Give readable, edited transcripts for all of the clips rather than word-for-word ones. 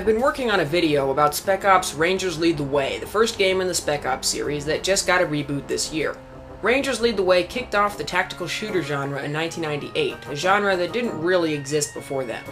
I've been working on a video about Spec Ops Rangers Lead the Way, the first game in the Spec Ops series that just got a reboot this year. Rangers Lead the Way kicked off the tactical shooter genre in 1998, a genre that didn't really exist before then.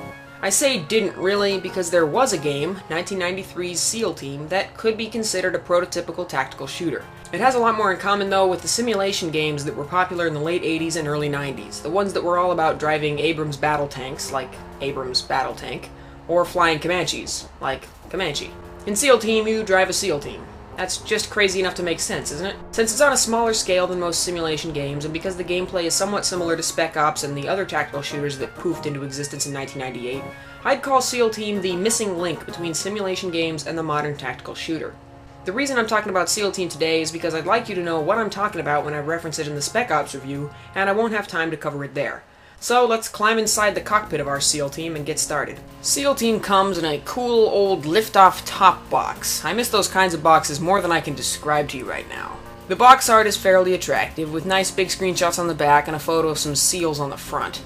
I say didn't really because there was a game, 1993's SEAL Team, that could be considered a prototypical tactical shooter. It has a lot more in common though with the simulation games that were popular in the late 80s and early 90s, the ones that were all about driving Abrams battle tanks, like Abrams Battle Tank, or flying Comanches, like Comanche. In SEAL Team, you drive a SEAL team. That's just crazy enough to make sense, isn't it? Since it's on a smaller scale than most simulation games, and because the gameplay is somewhat similar to Spec Ops and the other tactical shooters that poofed into existence in 1998, I'd call SEAL Team the missing link between simulation games and the modern tactical shooter. The reason I'm talking about SEAL Team today is because I'd like you to know what I'm talking about when I reference it in the Spec Ops review, and I won't have time to cover it there. So let's climb inside the cockpit of our SEAL Team and get started. SEAL Team comes in a cool old lift-off top box. I miss those kinds of boxes more than I can describe to you right now. The box art is fairly attractive, with nice big screenshots on the back and a photo of some SEALs on the front.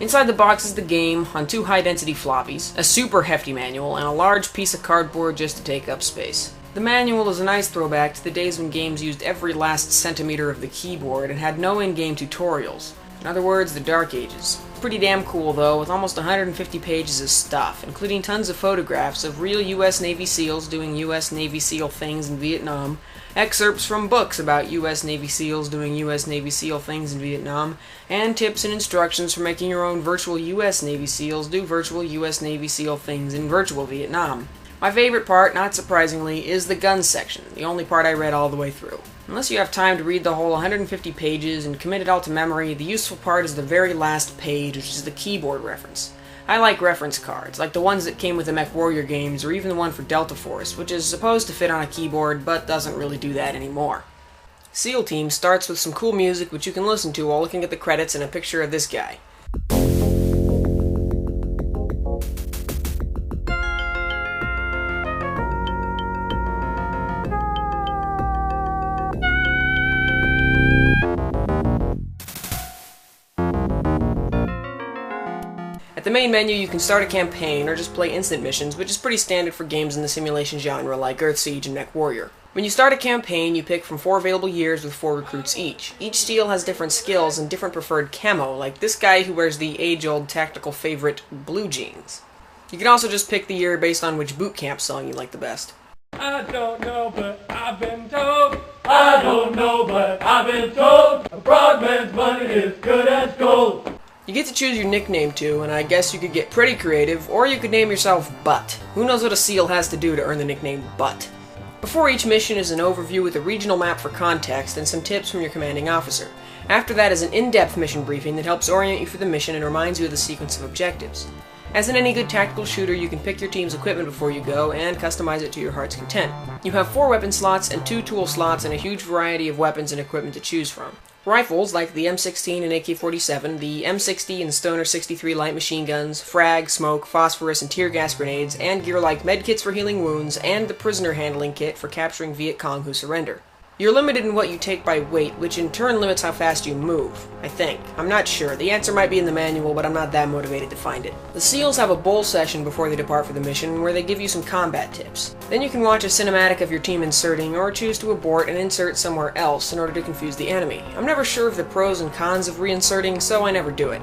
Inside the box is the game on 2 high-density floppies, a super hefty manual, and a large piece of cardboard just to take up space. The manual is a nice throwback to the days when games used every last centimeter of the keyboard and had no in-game tutorials. In other words, the Dark Ages. Pretty damn cool though, with almost 150 pages of stuff, including tons of photographs of real US Navy SEALs doing US Navy SEAL things in Vietnam, excerpts from books about US Navy SEALs doing US Navy SEAL things in Vietnam, and tips and instructions for making your own virtual US Navy SEAls do virtual US Navy SEAL things in virtual Vietnam. My favorite part, not surprisingly, is the guns section, the only part I read all the way through. Unless you have time to read the whole 150 pages and commit it all to memory, the useful part is the very last page, which is the keyboard reference. I like reference cards, like the ones that came with the MechWarrior games, or even the one for Delta Force, which is supposed to fit on a keyboard, but doesn't really do that anymore. SEAL Team starts with some cool music which you can listen to while looking at the credits and a picture of this guy. At the main menu, you can start a campaign or just play instant missions, which is pretty standard for games in the simulation genre like Earthsiege and MechWarrior. When you start a campaign, you pick from 4 available years with 4 recruits each. Each steel has different skills and different preferred camo, like this guy who wears the age-old tactical favorite, blue jeans. You can also just pick the year based on which boot camp song you like the best. I don't know, but I've been told. I don't know, but I've been told. A broad man's money is good as gold. You get to choose your nickname too, and I guess you could get pretty creative, or you could name yourself Butt. Who knows what a SEAL has to do to earn the nickname Butt? Before each mission is an overview with a regional map for context and some tips from your commanding officer. After that is an in-depth mission briefing that helps orient you for the mission and reminds you of the sequence of objectives. As in any good tactical shooter, you can pick your team's equipment before you go and customize it to your heart's content. You have 4 weapon slots and 2 tool slots and a huge variety of weapons and equipment to choose from. Rifles like the M16 and AK-47, the M60 and Stoner 63 light machine guns, frag, smoke, phosphorus, and tear gas grenades, and gear like medkits for healing wounds, and the prisoner handling kit for capturing Viet Cong who surrender. You're limited in what you take by weight, which in turn limits how fast you move, I think. I'm not sure. The answer might be in the manual, but I'm not that motivated to find it. The SEALs have a bowl session before they depart for the mission, where they give you some combat tips. Then you can watch a cinematic of your team inserting, or choose to abort and insert somewhere else in order to confuse the enemy. I'm never sure of the pros and cons of reinserting, so I never do it.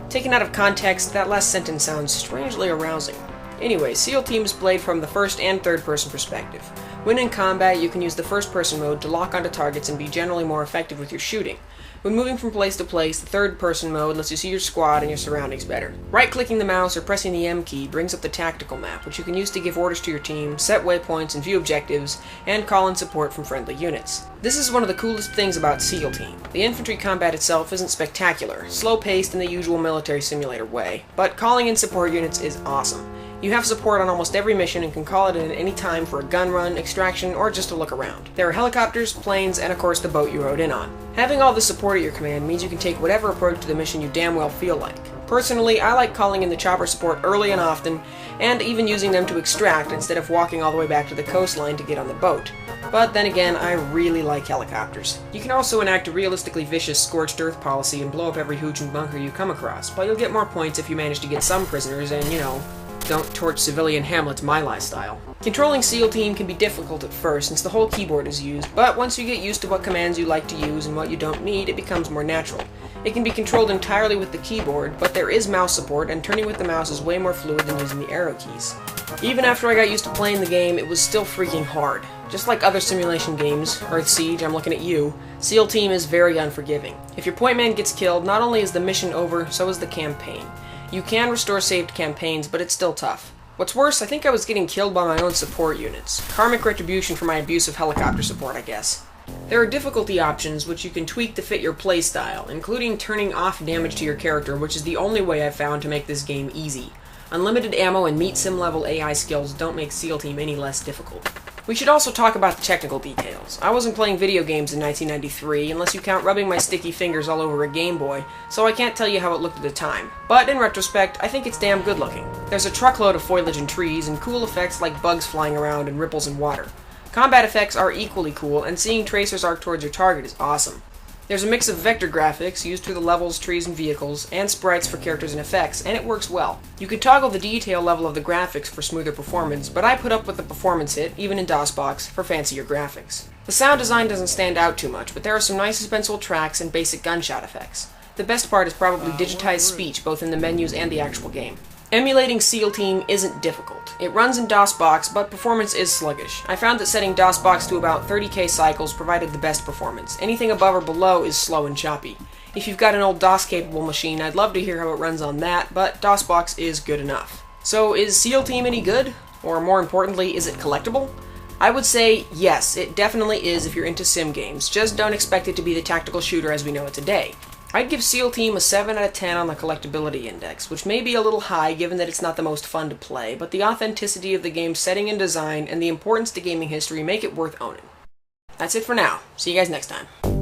Taken out of context, that last sentence sounds strangely arousing. Anyway, SEAL Team is played from the first and third person perspective. When in combat, you can use the first-person mode to lock onto targets and be generally more effective with your shooting. When moving from place to place, the third-person mode lets you see your squad and your surroundings better. Right-clicking the mouse or pressing the M key brings up the tactical map, which you can use to give orders to your team, set waypoints and view objectives, and call in support from friendly units. This is one of the coolest things about SEAL Team. The infantry combat itself isn't spectacular, slow-paced in the usual military simulator way, but calling in support units is awesome. You have support on almost every mission and can call it in at any time for a gun run, extraction, or just a look around. There are helicopters, planes, and of course the boat you rode in on. Having all this support at your command means you can take whatever approach to the mission you damn well feel like. Personally, I like calling in the chopper support early and often, and even using them to extract instead of walking all the way back to the coastline to get on the boat. But then again, I really like helicopters. You can also enact a realistically vicious scorched earth policy and blow up every hooch and bunker you come across, but you'll get more points if you manage to get some prisoners and, you know, don't torch civilian hamlets my lifestyle. Controlling SEAL Team can be difficult at first since the whole keyboard is used, but once you get used to what commands you like to use and what you don't need, it becomes more natural. It can be controlled entirely with the keyboard, but there is mouse support, and turning with the mouse is way more fluid than using the arrow keys. Even after I got used to playing the game, it was still freaking hard. Just like other simulation games, Earth Siege, I'm looking at you, SEAL Team is very unforgiving. If your point man gets killed, not only is the mission over, so is the campaign. You can restore saved campaigns, but it's still tough. What's worse, I think I was getting killed by my own support units. Karmic retribution for my abuse of helicopter support, I guess. There are difficulty options which you can tweak to fit your playstyle, including turning off damage to your character, which is the only way I've found to make this game easy. Unlimited ammo and meat sim level AI skills don't make SEAL Team any less difficult. We should also talk about the technical details. I wasn't playing video games in 1993, unless you count rubbing my sticky fingers all over a Game Boy, so I can't tell you how it looked at the time. But in retrospect, I think it's damn good looking. There's a truckload of foliage and trees, and cool effects like bugs flying around and ripples in water. Combat effects are equally cool, and seeing tracers arc towards your target is awesome. There's a mix of vector graphics used through the levels, trees, and vehicles, and sprites for characters and effects, and it works well. You can toggle the detail level of the graphics for smoother performance, but I put up with the performance hit, even in DOSBox, for fancier graphics. The sound design doesn't stand out too much, but there are some nice suspenseful tracks and basic gunshot effects. The best part is probably digitized speech, both in the menus and the actual game. Emulating SEAL Team isn't difficult. It runs in DOSBox, but performance is sluggish. I found that setting DOSBox to about 30k cycles provided the best performance. Anything above or below is slow and choppy. If you've got an old DOS-capable machine, I'd love to hear how it runs on that, but DOSBox is good enough. So is SEAL Team any good? Or more importantly, is it collectible? I would say yes, it definitely is if you're into sim games, just don't expect it to be the tactical shooter as we know it today. I'd give SEAL Team a 7 out of 10 on the collectability index, which may be a little high given that it's not the most fun to play, but the authenticity of the game's setting and design and the importance to gaming history make it worth owning. That's it for now. See you guys next time.